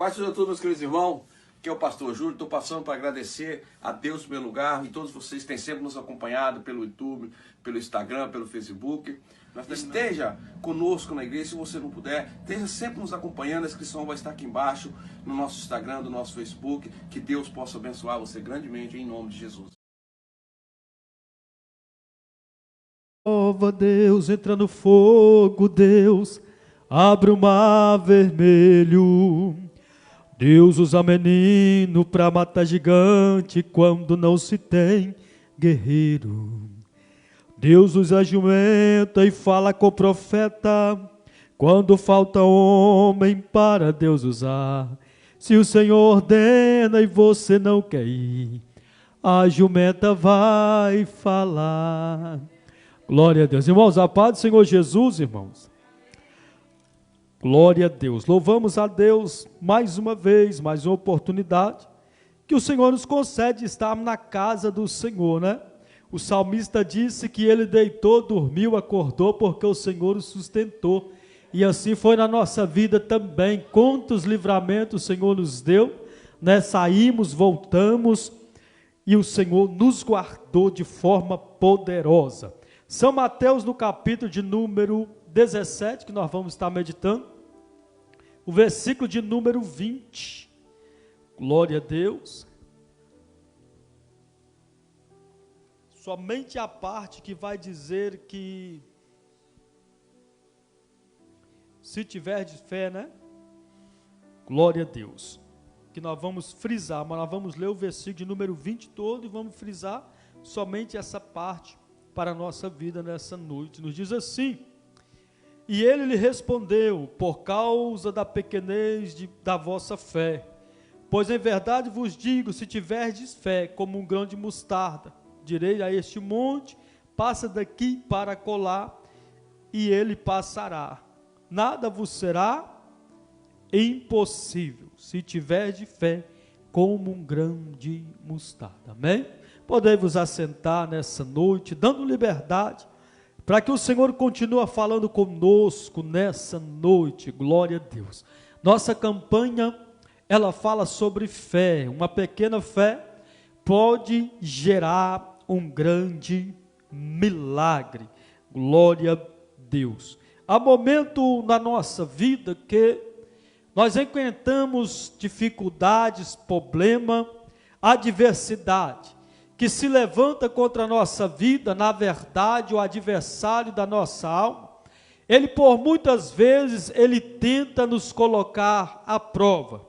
Paz seja a todos, meus queridos irmãos, que é o pastor Júlio. Estou passando para agradecer a Deus pelo lugar e todos vocês que têm sempre nos acompanhado pelo YouTube, pelo Instagram, pelo Facebook. Esteja conosco na igreja, se você não puder, esteja sempre nos acompanhando. A inscrição vai estar aqui embaixo no nosso Instagram, no nosso Facebook. Que Deus possa abençoar você grandemente em nome de Jesus. Prova, Deus, entra no fogo, Deus, abre o mar vermelho. Deus usa menino para matar gigante quando não se tem guerreiro. Deus usa jumenta e fala com o profeta quando falta homem para Deus usar. Se o Senhor ordena e você não quer ir, a jumenta vai falar. Glória a Deus. Irmãos, a paz do Senhor Jesus, irmãos. Glória a Deus. Louvamos a Deus mais uma vez, mais uma oportunidade que o Senhor nos concede estar na casa do Senhor, né? O salmista disse que ele deitou, dormiu, acordou porque o Senhor o sustentou. E assim foi na nossa vida também. Quantos livramentos o Senhor nos deu, né? Saímos, voltamos e o Senhor nos guardou de forma poderosa. São Mateus, no capítulo de número 17, que nós vamos estar meditando, o versículo de número 20, glória a Deus. Somente a parte que vai dizer que, se tiver de fé, né? Glória a Deus, que nós vamos frisar, mas nós vamos ler o versículo de número 20 todo e vamos frisar somente essa parte para a nossa vida nessa noite. Nos diz assim: e ele lhe respondeu, por causa da pequenez da vossa fé, pois em verdade vos digo, se tiverdes fé como um grão de mostarda, direi a este monte, passa daqui para colar, e ele passará, nada vos será impossível, se tiverdes fé como um grão de mostarda. Amém? Podem vos assentar nessa noite, dando liberdade, para que o Senhor continue falando conosco nessa noite. Glória a Deus. Nossa campanha, ela fala sobre fé. Uma pequena fé pode gerar um grande milagre. Glória a Deus. Há momento na nossa vida que nós enfrentamos dificuldades, problema, adversidade, que se levanta contra a nossa vida. Na verdade, o adversário da nossa alma, ele por muitas vezes, ele tenta nos colocar à prova,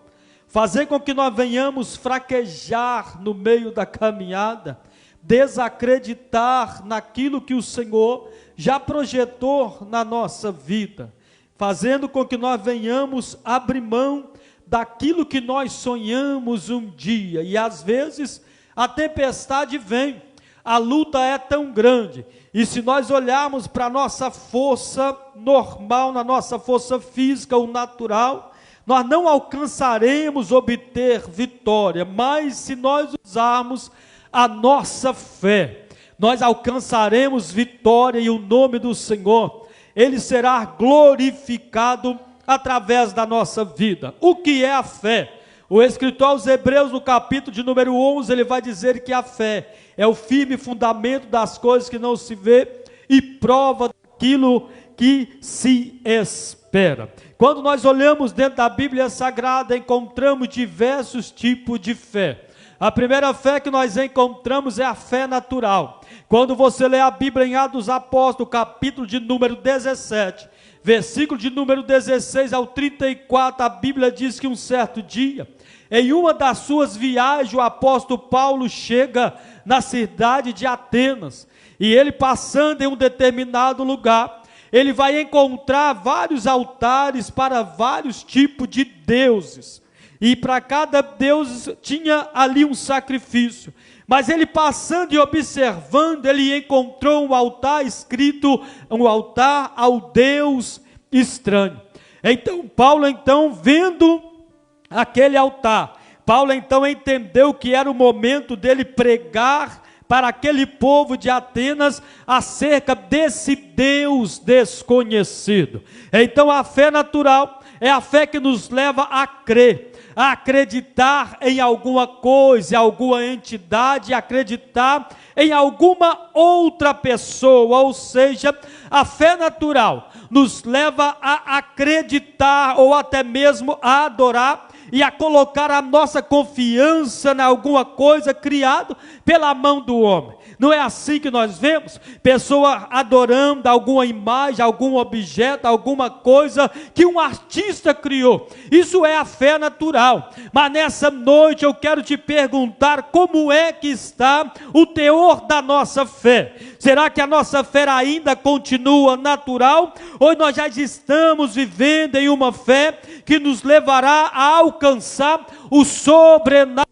fazer com que nós venhamos fraquejar no meio da caminhada, desacreditar naquilo que o Senhor já projetou na nossa vida, fazendo com que nós venhamos abrir mão daquilo que nós sonhamos um dia, e às vezes a tempestade vem, a luta é tão grande, e se nós olharmos para a nossa força normal, na nossa força física ou natural, nós não alcançaremos obter vitória, mas se nós usarmos a nossa fé, nós alcançaremos vitória, e o nome do Senhor, ele será glorificado através da nossa vida. O que é a fé? O escritor aos Hebreus, no capítulo de número 11, ele vai dizer que a fé é o firme fundamento das coisas que não se vê e prova daquilo que se espera. Quando nós olhamos dentro da Bíblia Sagrada, encontramos diversos tipos de fé. A primeira fé que nós encontramos é a fé natural. Quando você lê a Bíblia em Atos dos Apóstolos, capítulo de número 17, versículo de número 16 ao 34, a Bíblia diz que um certo dia, em uma das suas viagens, o apóstolo Paulo chega na cidade de Atenas, e ele passando em um determinado lugar, ele vai encontrar vários altares para vários tipos de deuses, e para cada deus tinha ali um sacrifício, mas ele passando e observando, ele encontrou um altar escrito, um altar ao Deus estranho. Então Paulo, vendo aquele altar, Paulo entendeu que era o momento dele pregar para aquele povo de Atenas acerca desse Deus desconhecido. Então a fé natural é a fé que nos leva a crer. acreditar em alguma coisa, alguma entidade, acreditar em alguma outra pessoa, ou seja, a fé natural nos leva a acreditar ou até mesmo a adorar e a colocar a nossa confiança em alguma coisa criada pela mão do homem. Não é assim que nós vemos? Pessoa adorando alguma imagem, algum objeto, alguma coisa que um artista criou. Isso é a fé natural. Mas nessa noite eu quero te perguntar como é que está o teor da nossa fé. Será que a nossa fé ainda continua natural? Ou nós já estamos vivendo em uma fé que nos levará a alcançar o sobrenatural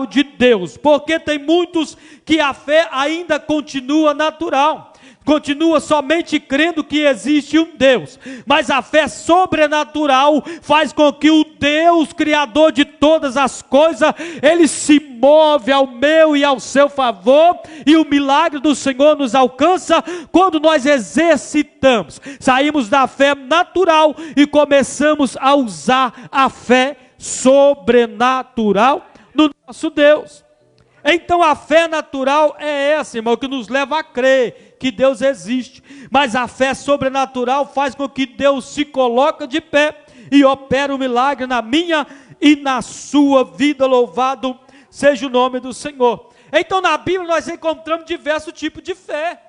de Deus? Porque tem muitos que a fé ainda continua natural, continua somente crendo que existe um Deus, mas a fé sobrenatural faz com que o Deus criador de todas as coisas, ele se move ao meu e ao seu favor, e o milagre do Senhor nos alcança quando nós exercitamos, saímos da fé natural e começamos a usar a fé sobrenatural do nosso Deus. Então a fé natural é essa, irmão, que nos leva a crer que Deus existe, mas a fé sobrenatural faz com que Deus se coloque de pé e opere o milagre na minha e na sua vida. Louvado seja o nome do Senhor. Então na Bíblia nós encontramos diversos tipos de fé.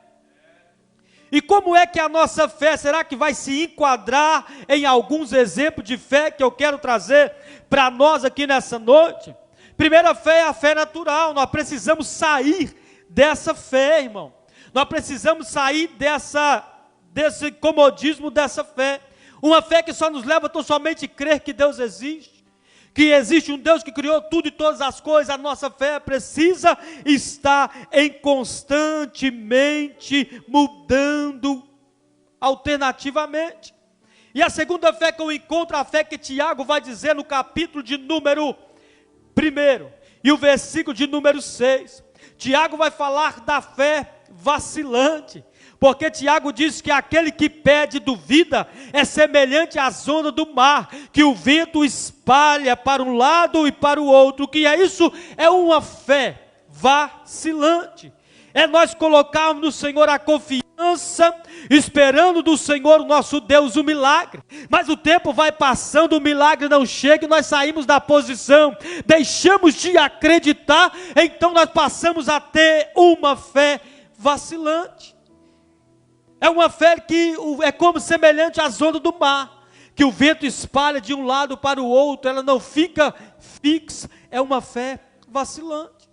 E como é que a nossa fé, será que vai se enquadrar em alguns exemplos de fé que eu quero trazer para nós aqui nessa noite? Primeira fé é a fé natural. Nós precisamos sair dessa fé, irmão. Nós precisamos sair desse comodismo dessa fé. Uma fé que só nos leva tão somente a crer que Deus existe, que existe um Deus que criou tudo e todas as coisas. A nossa fé precisa estar em constantemente mudando alternativamente. E a segunda fé que eu encontro, a fé que Tiago vai dizer no capítulo de número 1 e o versículo de número 6. Tiago vai falar da fé vacilante, porque Tiago diz que aquele que pede e duvida é semelhante às ondas do mar, que o vento espalha para um lado e para o outro. O que é isso? É uma fé vacilante. É nós colocarmos no Senhor a confiança, esperando do Senhor, o nosso Deus, o milagre. Mas o tempo vai passando, o milagre não chega e nós saímos da posição, deixamos de acreditar, então nós passamos a ter uma fé vacilante. É uma fé que é como semelhante às ondas do mar, que o vento espalha de um lado para o outro, ela não fica fixa, é uma fé vacilante.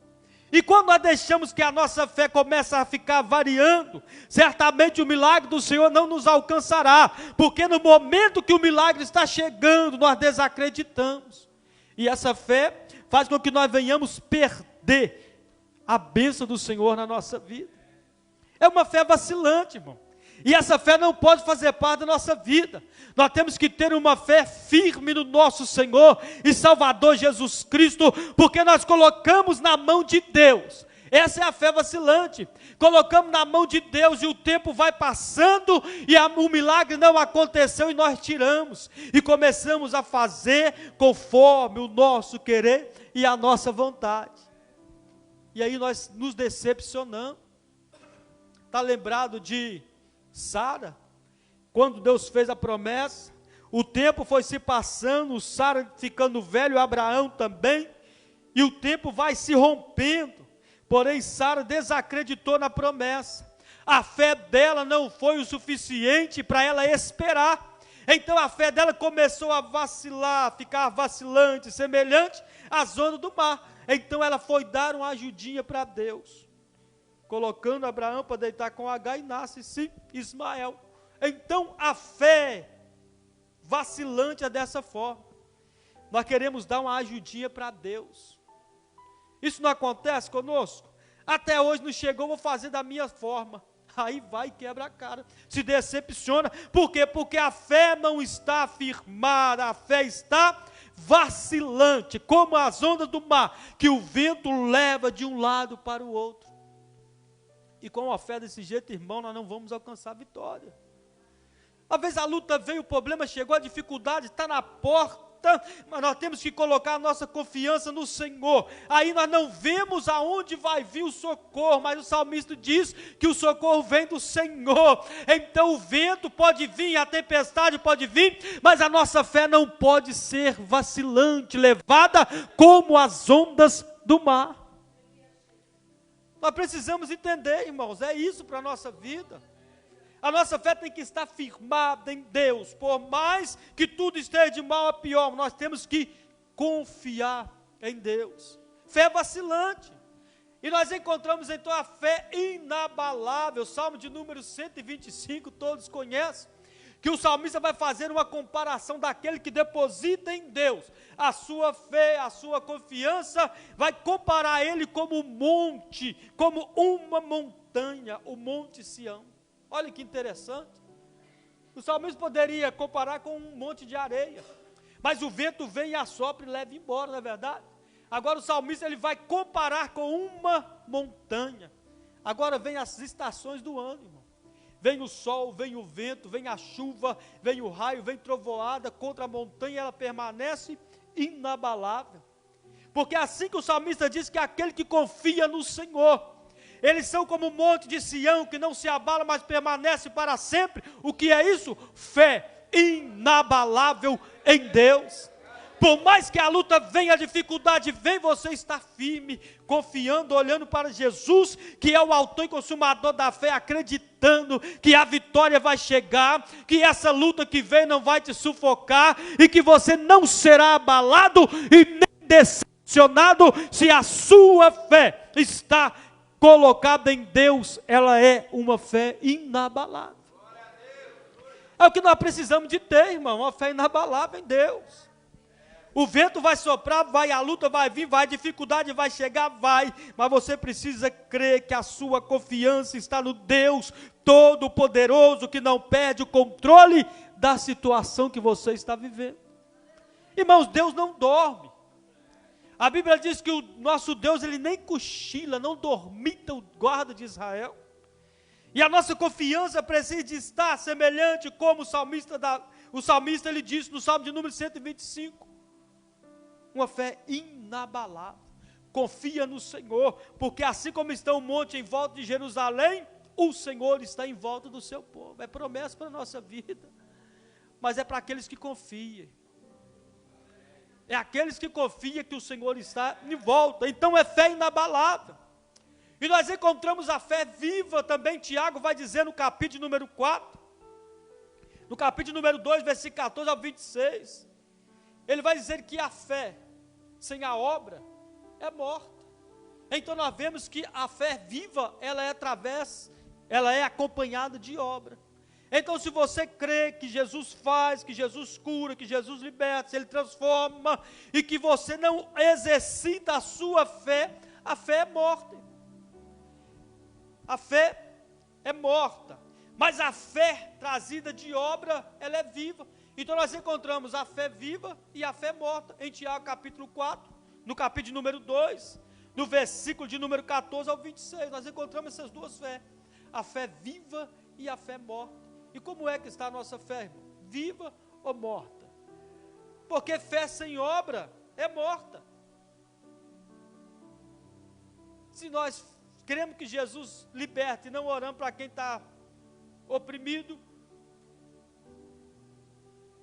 E quando nós deixamos que a nossa fé começa a ficar variando, certamente o milagre do Senhor não nos alcançará, porque no momento que o milagre está chegando, nós desacreditamos. E essa fé faz com que nós venhamos perder a bênção do Senhor na nossa vida. É uma fé vacilante, irmão. E essa fé não pode fazer parte da nossa vida. Nós temos que ter uma fé firme no nosso Senhor e Salvador Jesus Cristo, porque nós colocamos na mão de Deus. Essa é a fé vacilante. Colocamos na mão de Deus e o tempo vai passando e o milagre não aconteceu e nós tiramos. E começamos a fazer conforme o nosso querer e a nossa vontade. E aí nós nos decepcionamos. Está lembrado de Sara? Quando Deus fez a promessa, o tempo foi se passando, Sara ficando velho, Abraão também, e o tempo vai se rompendo, porém Sara desacreditou na promessa, a fé dela não foi o suficiente para ela esperar, então a fé dela começou a vacilar, ficar vacilante, semelhante às ondas do mar, então ela foi dar uma ajudinha para Deus, colocando Abraão para deitar com Agar e nasce-se Ismael. Então a fé vacilante é dessa forma. Nós queremos dar uma ajudinha para Deus. Isso não acontece conosco? Até hoje não chegou, vou fazer da minha forma. Aí vai e quebra a cara, se decepciona. Por quê? Porque a fé não está firmada, a fé está vacilante, como as ondas do mar, que o vento leva de um lado para o outro. E com a fé desse jeito, irmão, nós não vamos alcançar a vitória. Às vezes a luta veio, o problema chegou, a dificuldade está na porta, importa, mas nós temos que colocar a nossa confiança no Senhor. Aí nós não vemos aonde vai vir o socorro, mas o salmista diz que o socorro vem do Senhor. Então o vento pode vir, a tempestade pode vir, mas a nossa fé não pode ser vacilante, levada como as ondas do mar. Nós precisamos entender, irmãos, é isso para a nossa vida. A nossa fé tem que estar firmada em Deus, por mais que tudo esteja de mal a pior, nós temos que confiar em Deus. Fé vacilante. E nós encontramos então a fé inabalável, Salmo de número 125, todos conhecem, que o salmista vai fazer uma comparação daquele que deposita em Deus a sua fé, a sua confiança, vai comparar ele como um monte, como uma montanha, o Monte Sião. Olha que interessante. O salmista poderia comparar com um monte de areia, mas o vento vem e assopra e leva embora, não é verdade? Agora o salmista ele vai comparar com uma montanha. Agora vem as estações do ano, irmão. Vem o sol, vem o vento, vem a chuva, vem o raio, vem trovoada contra a montanha, ela permanece inabalável. Porque é assim que o salmista diz que aquele que confia no Senhor, eles são como o monte de Sião, que não se abala, mas permanece para sempre. O que é isso? Fé inabalável em Deus. Por mais que a luta venha, a dificuldade vem, você está firme, confiando, olhando para Jesus, que é o autor e consumador da fé, acreditando que a vitória vai chegar, que essa luta que vem não vai te sufocar, e que você não será abalado e nem decepcionado, se a sua fé está colocada em Deus. Ela é uma fé inabalável. É o que nós precisamos de ter, irmão, uma fé inabalável em Deus. O vento vai soprar, vai, a luta vai vir, vai, a dificuldade vai chegar, vai, mas você precisa crer que a sua confiança está no Deus Todo-Poderoso, que não perde o controle da situação que você está vivendo. Irmãos, Deus não dorme. A Bíblia diz que o nosso Deus, ele nem cochila, não dormita o guarda de Israel. E a nossa confiança precisa estar semelhante como o salmista ele disse no Salmo de número 125. Uma fé inabalável. Confia no Senhor, porque assim como está o monte em volta de Jerusalém, o Senhor está em volta do seu povo. É promessa para a nossa vida, mas é para aqueles que confiam. É aqueles que confiam que o Senhor está em volta. Então é fé inabalável. E nós encontramos a fé viva também. Tiago vai dizer no capítulo número 4, no capítulo número 2, versículo 14 ao 26, ele vai dizer que a fé sem a obra é morta. Então nós vemos que a fé viva, ela é acompanhada de obra. Então se você crê que Jesus faz, que Jesus cura, que Jesus liberta, se Ele transforma, e que você não exercita a sua fé, a fé é morta. A fé é morta, mas a fé trazida de obra, ela é viva. Então nós encontramos a fé viva e a fé morta em Tiago capítulo 4, no capítulo número 2, no versículo de número 14 ao 26, nós encontramos essas duas fés, a fé viva e a fé morta. E como é que está a nossa fé, irmão? Viva ou morta? Porque fé sem obra é morta. Se nós queremos que Jesus liberte e não oramos para quem está oprimido,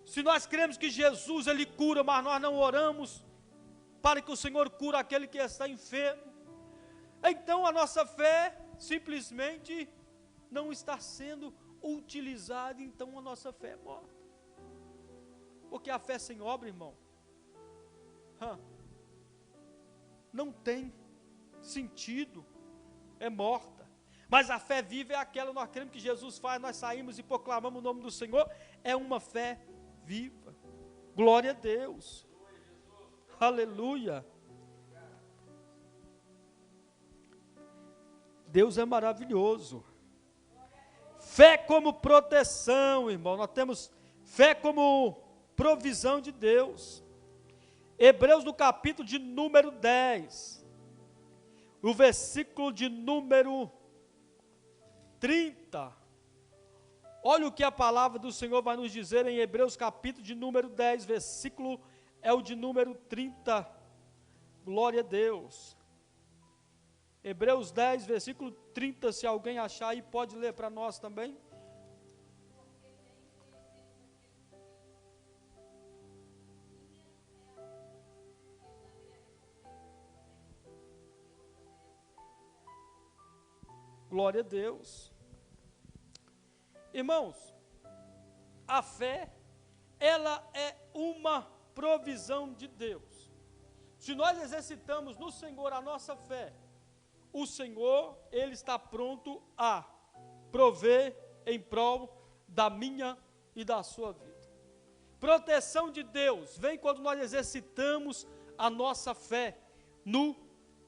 se nós cremos que Jesus ele cura, mas nós não oramos para que o Senhor cure aquele que está enfermo, então a nossa fé simplesmente não está sendo utilizada, então a nossa fé é morta. Porque a fé sem obra, irmão, não tem sentido, é morta. Mas a fé viva é aquela, nós cremos que Jesus faz, nós saímos e proclamamos o nome do Senhor, é uma fé viva. Glória a Deus. Aleluia. Deus é maravilhoso. Fé como proteção, irmão. Nós temos fé como provisão de Deus. Hebreus no capítulo de número 10, o versículo de número 30. Olha o que a palavra do Senhor vai nos dizer em Hebreus capítulo de número 10, versículo é o de número 30. Glória a Deus. Hebreus 10, versículo 30, se alguém achar aí, pode ler para nós também. Glória a Deus. Irmãos, a fé, ela é uma provisão de Deus. Se nós exercitamos no Senhor a nossa fé, o Senhor, Ele está pronto a prover em prol da minha e da sua vida. Proteção de Deus vem quando nós exercitamos a nossa fé no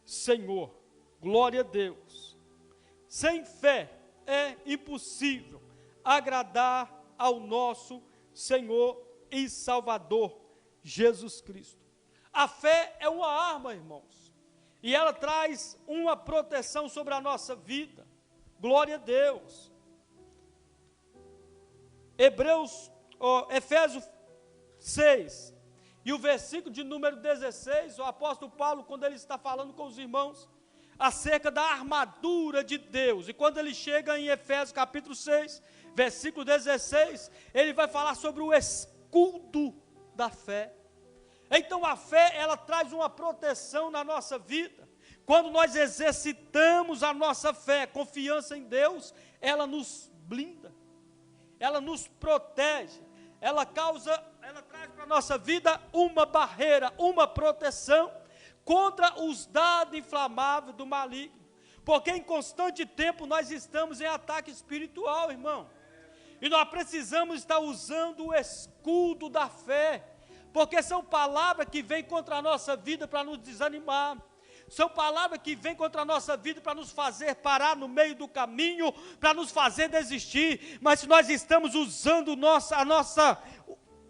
Senhor. Glória a Deus. Sem fé é impossível agradar ao nosso Senhor e Salvador Jesus Cristo. A fé é uma arma, irmãos, e ela traz uma proteção sobre a nossa vida. Glória a Deus. Efésios 6, e o versículo de número 16, o apóstolo Paulo, quando ele está falando com os irmãos acerca da armadura de Deus, e quando ele chega em Efésios capítulo 6, versículo 16, ele vai falar sobre o escudo da fé. Então a fé, ela traz uma proteção na nossa vida. Quando nós exercitamos a nossa fé, confiança em Deus, ela nos blinda, ela nos protege, ela traz para a nossa vida uma barreira, uma proteção contra os dados inflamáveis do maligno, porque em constante tempo nós estamos em ataque espiritual, irmão, e nós precisamos estar usando o escudo da fé, porque são palavras que vêm contra a nossa vida para nos desanimar, são palavras que vêm contra a nossa vida para nos fazer parar no meio do caminho, para nos fazer desistir, mas se nós estamos usando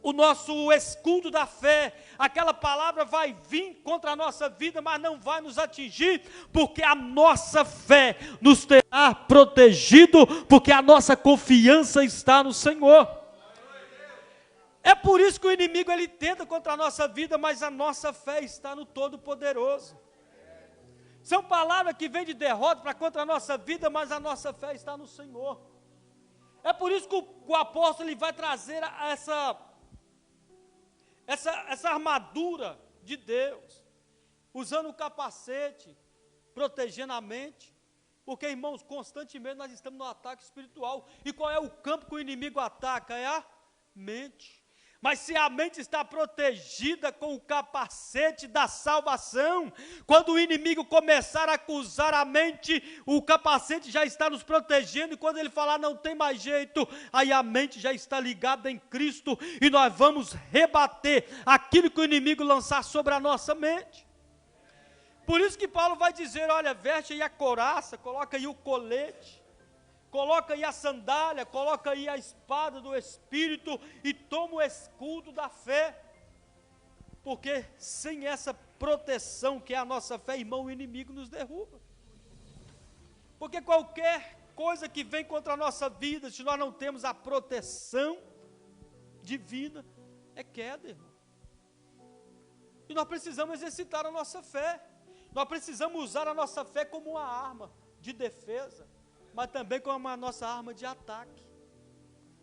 o nosso escudo da fé, aquela palavra vai vir contra a nossa vida, mas não vai nos atingir, porque a nossa fé nos terá protegido, porque a nossa confiança está no Senhor. É por isso que o inimigo ele tenta contra a nossa vida, mas a nossa fé está no Todo-Poderoso. São palavras que vêm de derrota para contra a nossa vida, mas a nossa fé está no Senhor. É por isso que o apóstolo ele vai trazer essa armadura de Deus, usando o capacete, protegendo a mente, porque, irmãos, constantemente nós estamos no ataque espiritual. E qual é o campo que o inimigo ataca? É a mente. Mas se a mente está protegida com o capacete da salvação, quando o inimigo começar a acusar a mente, o capacete já está nos protegendo, e quando ele falar não tem mais jeito, aí a mente já está ligada em Cristo, e nós vamos rebater aquilo que o inimigo lançar sobre a nossa mente. Por isso que Paulo vai dizer, olha, veste aí a couraça, coloca aí o colete, coloca aí a sandália, coloca aí a espada do Espírito e toma o escudo da fé, porque sem essa proteção que é a nossa fé, irmão, o inimigo nos derruba, porque qualquer coisa que vem contra a nossa vida, se nós não temos a proteção divina, é queda, irmão, e nós precisamos exercitar a nossa fé, nós precisamos usar a nossa fé como uma arma de defesa, mas também como a nossa arma de ataque.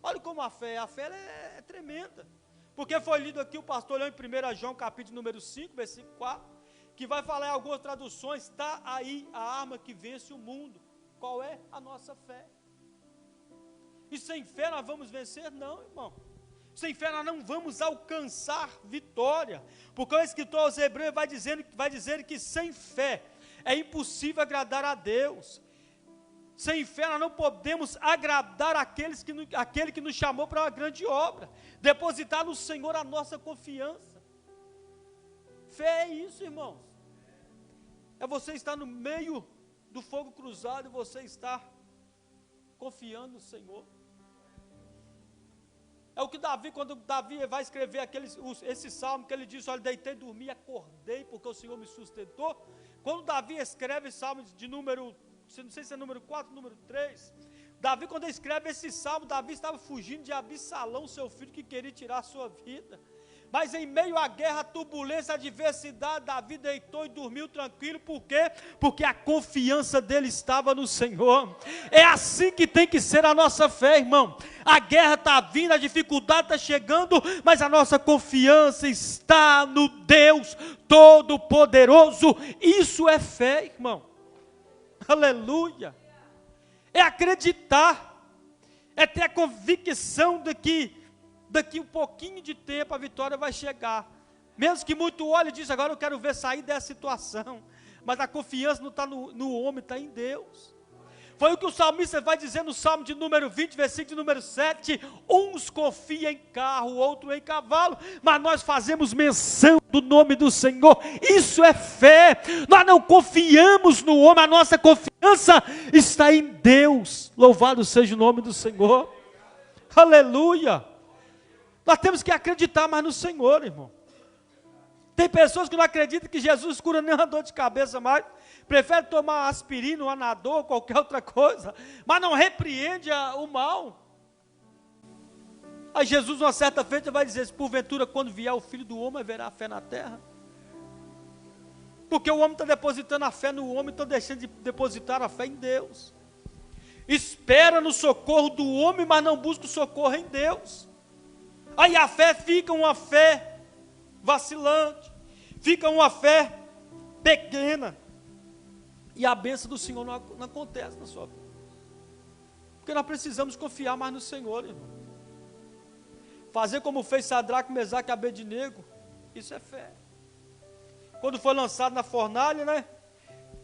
Olha como a fé é tremenda, porque foi lido aqui, o pastor leu em 1 João capítulo número 5, versículo 4, que vai falar em algumas traduções, está aí a arma que vence o mundo. Qual é? A nossa fé. E sem fé nós vamos vencer? Não, irmão. Sem fé nós não vamos alcançar vitória, porque o escritor aos Hebreus vai dizer que sem fé é impossível agradar a Deus. Sem fé nós não podemos agradar aquele que nos chamou para uma grande obra, depositar no Senhor a nossa confiança. Fé é isso, irmãos, é você estar no meio do fogo cruzado e você estar confiando no Senhor. É o que Davi, quando Davi vai escrever esse salmo, que ele diz, olha, deitei, dormi, acordei, porque o Senhor me sustentou. Quando Davi escreve salmo de número, não sei se é número 4, número 3, Davi, quando escreve esse salmo, Davi estava fugindo de Absalão, seu filho, que queria tirar a sua vida. Mas em meio à guerra, à turbulência, à adversidade, Davi deitou e dormiu tranquilo. Por quê? Porque a confiança dele estava no Senhor. É assim que tem que ser a nossa fé, irmão. A guerra está vindo, a dificuldade está chegando, mas a nossa confiança está no Deus Todo-Poderoso. Isso é fé, irmão. Aleluia. É acreditar, é ter a convicção de que daqui um pouquinho de tempo a vitória vai chegar. Mesmo que muito olhe e diz, agora eu quero ver sair dessa situação. Mas a confiança não está no homem, está em Deus. Foi o que o salmista vai dizer no Salmo de número 20, versículo de número 7. Uns confiam em carro, outro em cavalo, mas nós fazemos menção do nome do Senhor. Isso é fé. Nós não confiamos no homem, a nossa confiança está em Deus. Louvado seja o nome do Senhor. Aleluia. Nós temos que acreditar mais no Senhor, irmão. Tem pessoas que não acreditam que Jesus cura nem uma dor de cabeça mais, prefere tomar aspirina, um anador, qualquer outra coisa, mas não repreende o mal. Aí Jesus, uma certa feita, vai dizer, porventura, quando vier o Filho do Homem, haverá fé na terra? Porque o homem está depositando a fé no homem, está deixando de depositar a fé em Deus. Espera no socorro do homem, mas não busca o socorro em Deus. Aí a fé fica uma fé vacilante, fica uma fé pequena, e a bênção do Senhor não acontece na sua vida, porque nós precisamos confiar mais no Senhor, irmão. Fazer como fez Sadraque, Mesaque e Abednego, isso é fé. Quando foi lançado na fornalha, né,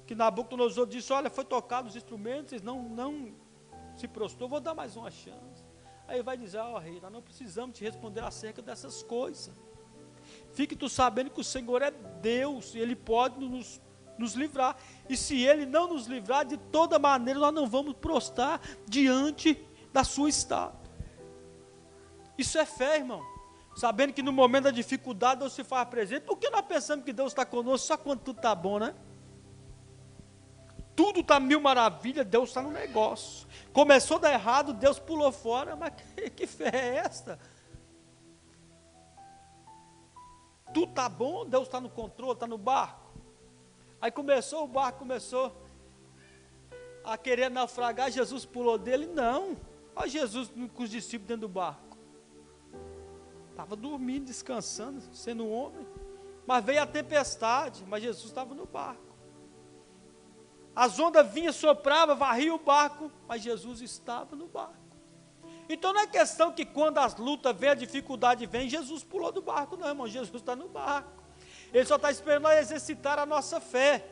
que Nabucodonosor disse, olha, foi tocado os instrumentos, eles não se prostrou, vou dar mais uma chance. Aí vai dizer, rei, nós não precisamos te responder acerca dessas coisas. Fique tu sabendo que o Senhor é Deus, e Ele pode nos livrar. E se Ele não nos livrar, de toda maneira, nós não vamos prostrar diante da sua estátua. Isso é fé, irmão. Sabendo que no momento da dificuldade, Deus se faz presente. Por que nós pensamos que Deus está conosco só quando tudo está bom, né? Tudo está mil maravilhas, Deus está no negócio. Começou a dar errado, Deus pulou fora, mas que fé é esta? Tudo está bom, Deus está no controle, está no barco. Aí o barco começou a querer naufragar, Jesus pulou dele, não. Olha Jesus com os discípulos dentro do barco. Estava dormindo, descansando, sendo um homem. Mas veio a tempestade, mas Jesus estava no barco. As ondas vinham, sopravam, varriam o barco, mas Jesus estava no barco. Então não é questão que quando as lutas vêm, a dificuldade vem, Jesus pulou do barco, não, irmão, Jesus está no barco. Ele só está esperando nós exercitar a nossa fé.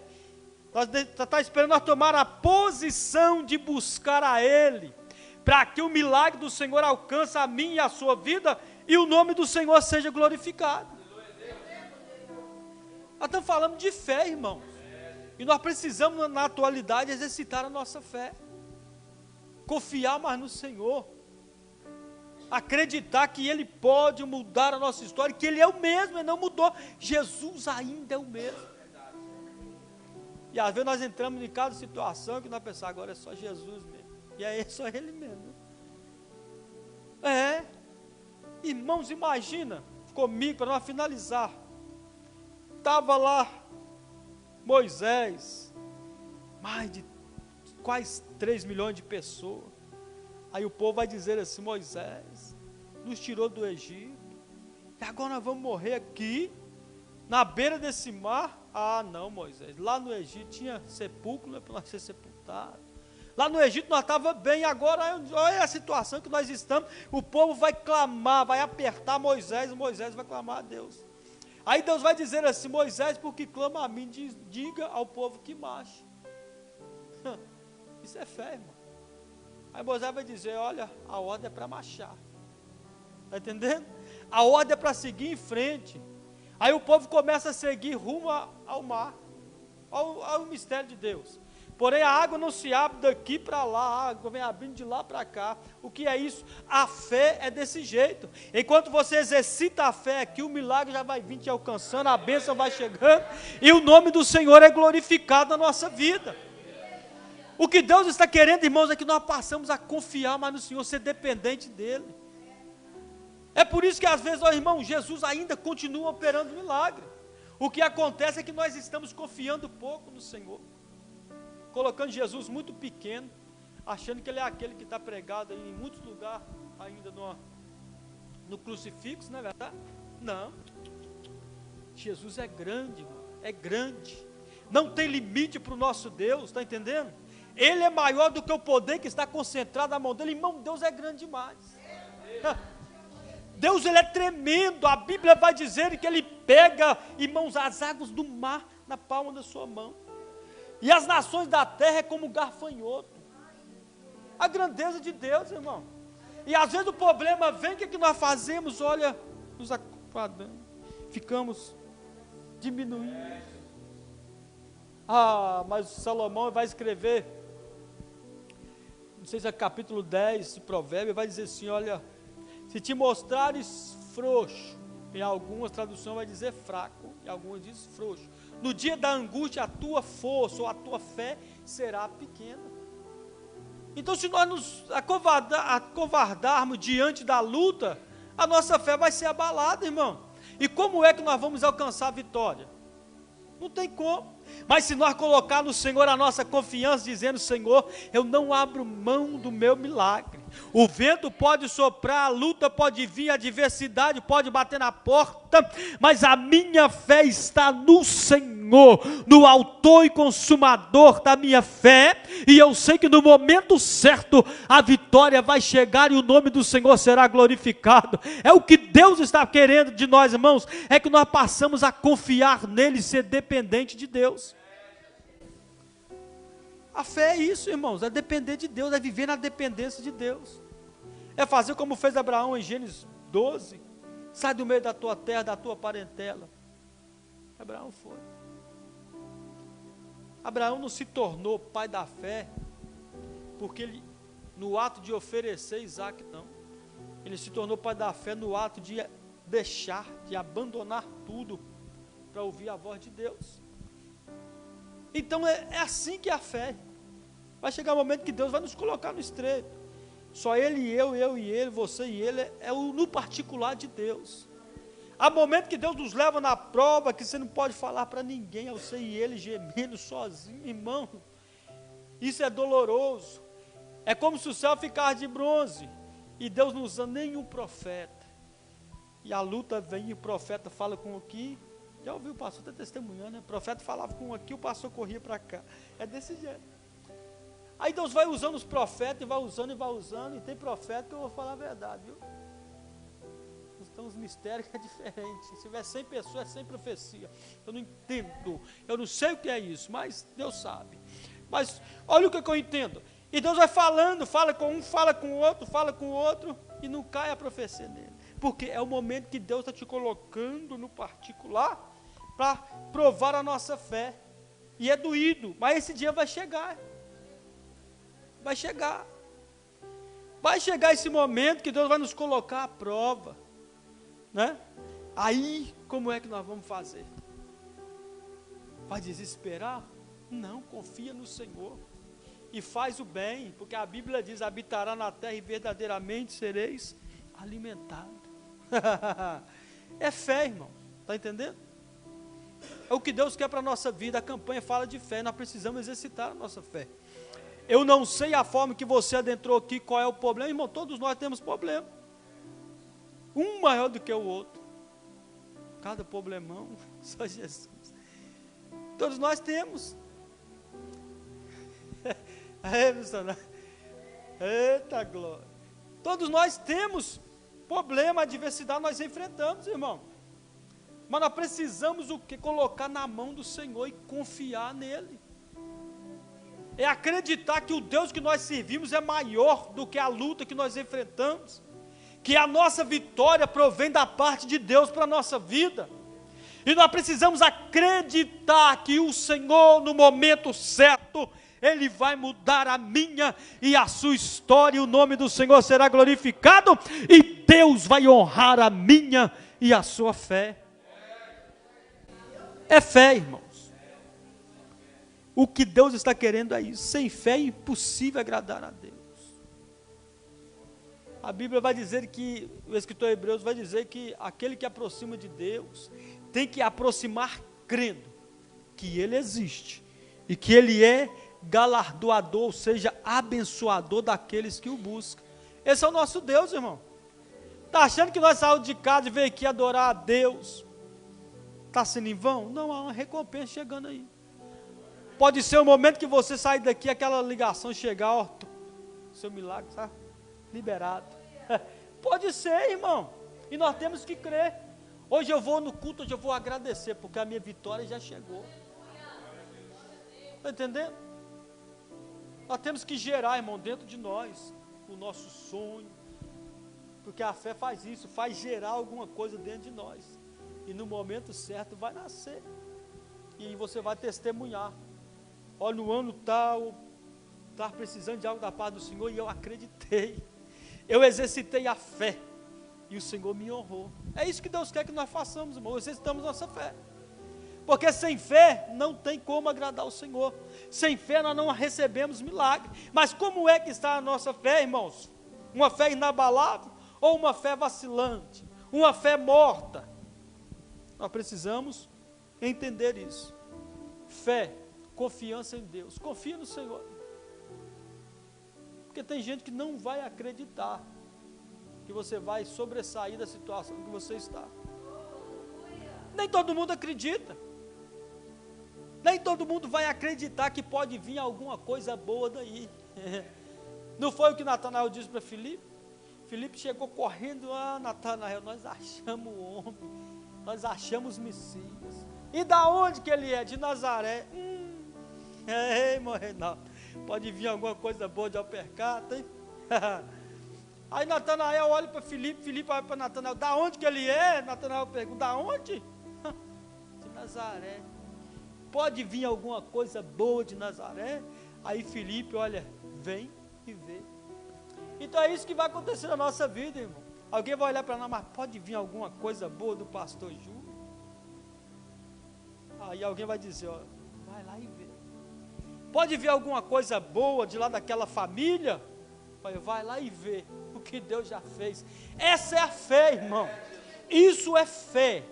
Está esperando nós tomar a posição de buscar a Ele, para que o milagre do Senhor alcance a mim e a sua vida, e o nome do Senhor seja glorificado. Nós estamos falando de fé, irmão. E nós precisamos, na atualidade, exercitar a nossa fé. Confiar mais no Senhor. Acreditar que Ele pode mudar a nossa história, que Ele é o mesmo, Ele não mudou. Jesus ainda é o mesmo. E às vezes nós entramos em cada situação que nós pensamos, agora é só Jesus mesmo. E aí é só Ele mesmo. Irmãos, imagina comigo, para nós finalizar. Estava lá Moisés, mais de quase 3 milhões de pessoas. Aí o povo vai dizer assim, Moisés nos tirou do Egito, e agora nós vamos morrer aqui, na beira desse mar? Ah não, Moisés, lá no Egito tinha sepulcro para nós ser sepultados. Lá no Egito nós estávamos bem, agora olha a situação que nós estamos. O povo vai clamar, vai apertar Moisés, Moisés vai clamar a Deus. Aí Deus vai dizer assim, Moisés, porque clama a mim, diga ao povo que marche. Isso é fé, irmão. Aí Moisés vai dizer, olha, a ordem é para marchar. Está entendendo? A ordem é para seguir em frente. Aí o povo começa a seguir rumo ao mar, ao mistério de Deus. Porém a água não se abre daqui para lá, a água vem abrindo de lá para cá. O que é isso? A fé é desse jeito. Enquanto você exercita a fé aqui, o milagre já vai vir te alcançando, a bênção vai chegando, e o nome do Senhor é glorificado na nossa vida. O que Deus está querendo, irmãos, é que nós passamos a confiar mais no Senhor, ser dependente dEle. É por isso que às vezes, ó irmão, Jesus ainda continua operando milagre. O que acontece é que nós estamos confiando pouco no Senhor, colocando Jesus muito pequeno, achando que Ele é aquele que está pregado em muitos lugares ainda no crucifixo, não é verdade? Não. Jesus é grande, irmão, é grande. Não tem limite para o nosso Deus, está entendendo? Ele é maior do que o poder que está concentrado na mão dele. Irmão, Deus é grande demais. Deus, Ele é tremendo. A Bíblia vai dizer que Ele pega, irmãos, as águas do mar na palma da sua mão. E as nações da terra é como gafanhoto. A grandeza de Deus, irmão. E às vezes o problema vem, o que, é que nós fazemos? Olha, nos acovardamos, ficamos diminuindo. Ah, mas Salomão vai escrever, não sei se é capítulo 10 de Provérbios, vai dizer assim, olha, se te mostrares frouxo, em algumas traduções vai dizer fraco, em algumas diz frouxo, no dia da angústia a tua força ou a tua fé será pequena. Então se nós nos acovardarmos diante da luta, a nossa fé vai ser abalada, irmão. E como é que nós vamos alcançar a vitória? Não tem como. Mas se nós colocar no Senhor a nossa confiança, dizendo, Senhor, eu não abro mão do meu milagre. O vento pode soprar, a luta pode vir, a adversidade pode bater na porta, mas a minha fé está no Senhor, no autor e consumador da minha fé, e eu sei que no momento certo a vitória vai chegar e o nome do Senhor será glorificado. É o que Deus está querendo de nós, irmãos, é que nós passamos a confiar nele e ser dependente de Deus. A fé é isso, irmãos, é depender de Deus, é viver na dependência de Deus. É fazer como fez Abraão em Gênesis 12, sai do meio da tua terra, da tua parentela. Abraão foi. Abraão não se tornou pai da fé, porque ele, no ato de oferecer Isaac, não. Ele se tornou pai da fé no ato de deixar, de abandonar tudo, para ouvir a voz de Deus. Então é assim que é a fé. Vai chegar um momento que Deus vai nos colocar no estreito. Só Ele e eu e Ele, você e Ele, é o no particular de Deus. Há momento que Deus nos leva na prova, que você não pode falar para ninguém, é você e Ele gemendo sozinho, irmão. Isso é doloroso. É como se o céu ficasse de bronze, e Deus não usa nenhum profeta. E a luta vem e o profeta fala com aqui. Já ouviu o pastor está testemunhando, né? O profeta falava com aqui, o pastor corria para cá. É desse jeito. Aí Deus vai usando os profetas, e vai usando, e tem profeta que eu vou falar a verdade, viu? Então os mistérios é diferente. Se tiver 100 pessoas, é 100 profecia. Eu não entendo, eu não sei o que é isso, mas Deus sabe. Mas olha o que eu entendo. E Deus vai falando, fala com um, fala com o outro, e não cai a profecia nele. Porque é o momento que Deus está te colocando no particular, para provar a nossa fé. E é doído, mas esse dia vai chegar. Vai chegar. Vai chegar esse momento que Deus vai nos colocar à prova, né? Aí, como é que nós vamos fazer? Vai desesperar? Não, confia no Senhor. E faz o bem, porque a Bíblia diz, habitará na terra e verdadeiramente sereis alimentados. É fé, irmão, está entendendo? É o que Deus quer para a nossa vida. A campanha fala de fé, nós precisamos exercitar a nossa fé. Eu não sei a forma que você adentrou aqui, qual é o problema, irmão, todos nós temos problema, um maior do que o outro, cada problemão, só Jesus, todos nós temos. Eita glória, todos nós temos problema, adversidade nós enfrentamos, irmão, mas nós precisamos o que? Colocar na mão do Senhor e confiar nele. É acreditar que o Deus que nós servimos é maior do que a luta que nós enfrentamos, que a nossa vitória provém da parte de Deus para a nossa vida, e nós precisamos acreditar que o Senhor, no momento certo, Ele vai mudar a minha e a sua história, e o nome do Senhor será glorificado, e Deus vai honrar a minha e a sua fé. É fé, irmão. O que Deus está querendo é isso. Sem fé é impossível agradar a Deus. A Bíblia vai dizer que, o escritor Hebreus vai dizer que aquele que aproxima de Deus tem que aproximar crendo que Ele existe e que Ele é galardoador, ou seja, abençoador daqueles que o buscam. Esse é o nosso Deus, irmão. Está achando que nós saímos de casa e veio aqui adorar a Deus? Está sendo em vão? Não, há uma recompensa chegando aí. Pode ser o momento que você sair daqui, aquela ligação chegar, ó, seu milagre está liberado. Pode ser, irmão. E nós temos que crer. Hoje eu vou no culto, hoje eu vou agradecer, porque a minha vitória já chegou. Está entendendo? Nós temos que gerar, irmão, dentro de nós, o nosso sonho. Porque a fé faz isso, faz gerar alguma coisa dentro de nós. E no momento certo vai nascer. E você vai testemunhar. Olha, no ano tal, estava precisando de algo da paz do Senhor e eu acreditei. Eu exercitei a fé. E o Senhor me honrou. É isso que Deus quer que nós façamos, irmão. Exercitamos nossa fé. Porque sem fé não tem como agradar o Senhor. Sem fé nós não recebemos milagre. Mas como é que está a nossa fé, irmãos? Uma fé inabalável ou uma fé vacilante? Uma fé morta? Nós precisamos entender isso. Fé, confiança em Deus. Confia no Senhor. Porque tem gente que não vai acreditar que você vai sobressair da situação que você está. Nem todo mundo acredita. Nem todo mundo vai acreditar que pode vir alguma coisa boa daí. Não foi o que Natanael disse para Filipe? Filipe chegou correndo, Natanael, nós achamos o homem, nós achamos Messias. E da onde que ele é? De Nazaré. Ei, irmão Reinaldo, pode vir alguma coisa boa de Alpercata, hein? Aí Natanael olha para Filipe, Filipe olha para Natanael, da onde que ele é? Natanael pergunta, da onde? De Nazaré. Pode vir alguma coisa boa de Nazaré? Aí Filipe, olha, vem e vê. Então é isso que vai acontecer na nossa vida, irmão. Alguém vai olhar para nós, mas pode vir alguma coisa boa do pastor Júlio? Aí alguém vai dizer, ó, vai lá e vê. Pode vir alguma coisa boa de lá daquela família? Vai lá e vê o que Deus já fez. Essa é a fé, irmão. Isso é fé.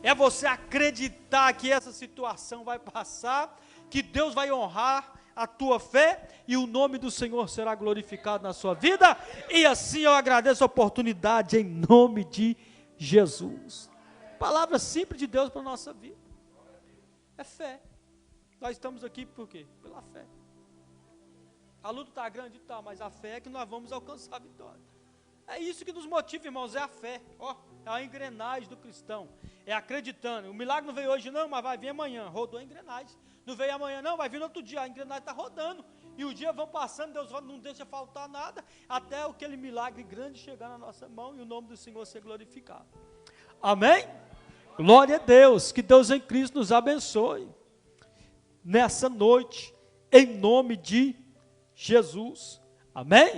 É você acreditar que essa situação vai passar, que Deus vai honrar a tua fé e o nome do Senhor será glorificado na sua vida. E assim eu agradeço a oportunidade em nome de Jesus. Palavra simples de Deus para a nossa vida. É fé. Nós estamos aqui por quê? Pela fé. A luta está grande, tá, mas a fé é que nós vamos alcançar a vitória. É isso que nos motiva, irmãos, é a fé. Ó, é a engrenagem do cristão. É acreditando. O milagre não veio hoje não, mas vai vir amanhã. Rodou a engrenagem. Não veio amanhã não, vai vir no outro dia. A engrenagem está rodando. E os dias vão passando, Deus não deixa faltar nada, até aquele milagre grande chegar na nossa mão e o nome do Senhor ser glorificado. Amém? Glória a Deus. Que Deus em Cristo nos abençoe. Nessa noite, em nome de Jesus. Amém?